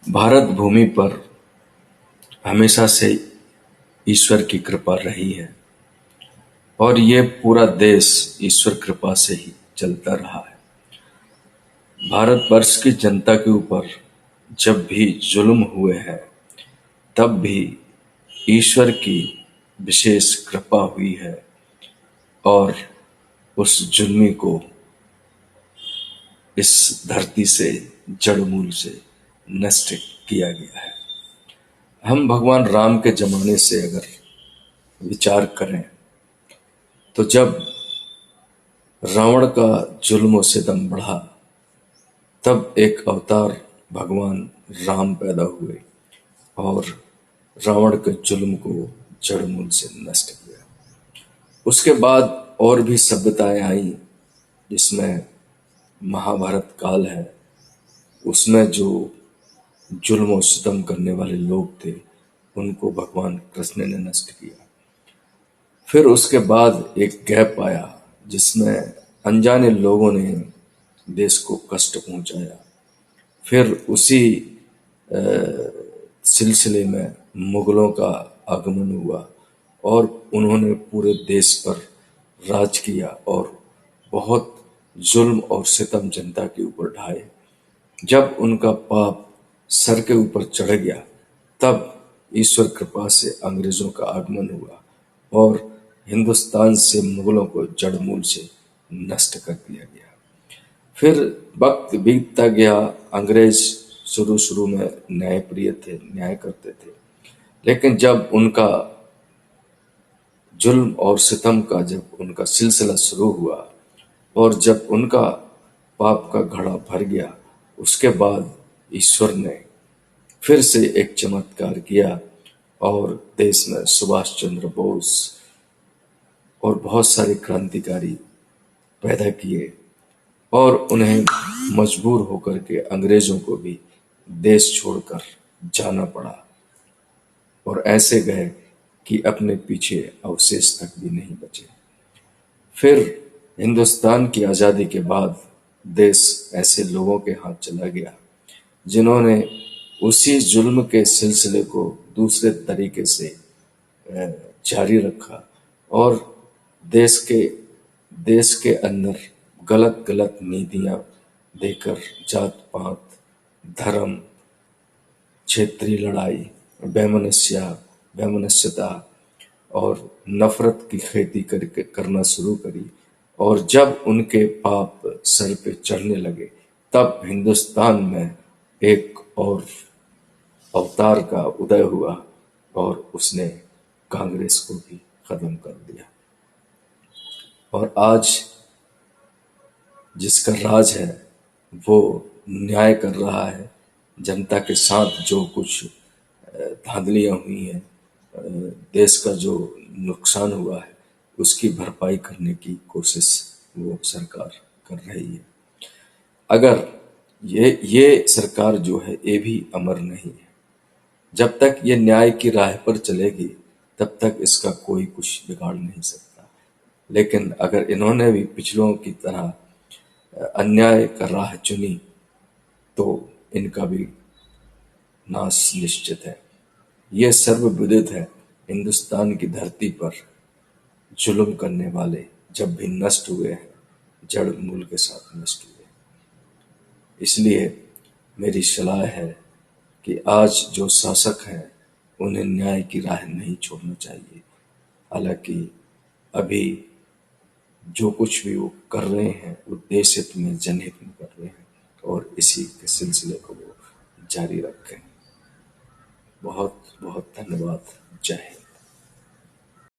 भारत भूमि पर हमेशा से ईश्वर की कृपा रही है और ये पूरा देश ईश्वर कृपा से ही चलता रहा है। भारतवर्ष की जनता के ऊपर जब भी जुल्म हुए हैं तब भी ईश्वर की विशेष कृपा हुई है और उस जुल्मी को इस धरती से जड़-मूल से नष्ट किया गया है। हम भगवान राम के ज़माने से अगर विचार करें तो जब रावण का जुल्म और सितम बढ़ा तब एक अवतार भगवान राम पैदा हुए और रावण के जुल्म को जड़-मूल से नष्ट किया। उसके बाद और भी सभ्यताएं आईं जिसमें महाभारत काल है। उसमें जो जुल्म और सितम करने वाले लोग थे उनको भगवान कृष्ण ने नष्ट किया। फिर उसके बाद एक गैप आया जिसमें अनजाने लोगों ने देश को कष्ट पहुंचाया। फिर उसी सिलसिले में मुगलों का आगमन हुआ और उन्होंने पूरे देश पर राज किया और बहुत जुल्म और सितम जनता के ऊपर ढाए। जब उनका पाप सर के ऊपर चढ़ गया तब ईश्वर कृपा से अंग्रेजों का आगमन हुआ और हिंदुस्तान से मुगलों को जड़-मूल से नष्ट कर दिया गया। फिर वक्त बीतता गया। अंग्रेज शुरू में न्यायप्रिय थे, न्याय करते थे, लेकिन जब उनका जुल्म और सितम का जब उनका सिलसिला शुरू हुआ और जब उनका पाप का घड़ा भर गया, उसके बाद ईश्वर ने फिर से एक चमत्कार किया और देश में सुभाष चंद्र बोस और बहुत सारे क्रांतिकारी पैदा किए और उन्हें मजबूर होकर के अंग्रेजों को भी देश छोड़कर जाना पड़ा और ऐसे गए कि अपने पीछे अवशेष तक भी नहीं बचे। फिर हिंदुस्तान की आज़ादी के बाद देश ऐसे लोगों के हाथ चला गया जिन्होंने उसी जुल्म के सिलसिले को दूसरे तरीके से जारी रखा और देश के देश के अंदर गलत गलत नीतियां देकर जात पात, धर्म, क्षेत्रीय लड़ाई, वैमनस्यता और नफरत की खेती करके करना शुरू करी और जब उनके पाप सर पे चढ़ने लगे तब हिंदुस्तान में एक और अवतार का उदय हुआ और उसने कांग्रेस को भी खत्म कर दिया। और आज जिसका राज है वो न्याय कर रहा है। जनता के साथ जो कुछ धांधलियां हुई हैं, देश का जो नुकसान हुआ है उसकी भरपाई करने की कोशिश वो सरकार कर रही है। अगर ये सरकार जो है ये भी अमर नहीं है। जब तक ये न्याय की राह पर चलेगी तब तक इसका कोई कुछ बिगाड़ नहीं सकता। लेकिन अगर इन्होंने भी पिछलों की तरह अन्याय का राह चुनी तो इनका भी नाश निश्चित है। ये सर्वविदित है। हिंदुस्तान की धरती पर जुल्म करने वाले जब भी नष्ट हुए हैं जड़ मूल के साथ नष्ट हुए। इसलिए मेरी सलाह है कि आज जो शासक हैं उन्हें न्याय की राह नहीं छोड़ना चाहिए। हालांकि अभी जो कुछ भी वो कर रहे हैं वो देश हित में, जनहित में कर रहे हैं और इसी के सिलसिले को वो जारी रखें। बहुत बहुत धन्यवाद। जय हिंद।